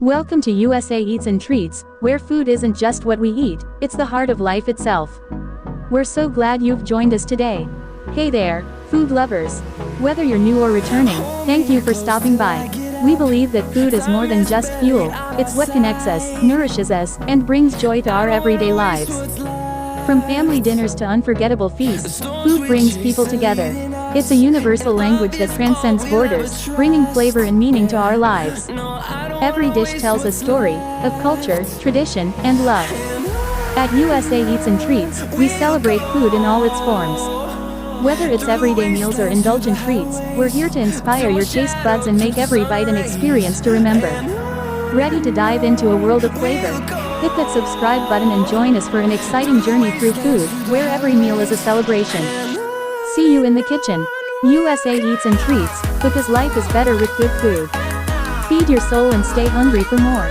Welcome to USA Eats and Treats, where food isn't just what we eat, it's the heart of life itself. We're so glad you've joined us today. Hey there, food lovers. Whether you're new or returning, thank you for stopping by. We believe that food is more than just fuel, it's what connects us, nourishes us, and brings joy to our everyday lives. From family dinners to unforgettable feasts, food brings people together. It's a universal language that transcends borders, bringing flavor and meaning to our lives. Every dish tells a story of culture, tradition, and love. At USA Eats and Treats, we celebrate food in all its forms. Whether it's everyday meals or indulgent treats, we're here to inspire your taste buds and make every bite an experience to remember. Ready to dive into a world of flavor? Hit that subscribe button and join us for an exciting journey through food, where every meal is a celebration. See you in the kitchen. USA Eats and Treats, because life is better with good food. Feed your soul and stay hungry for more.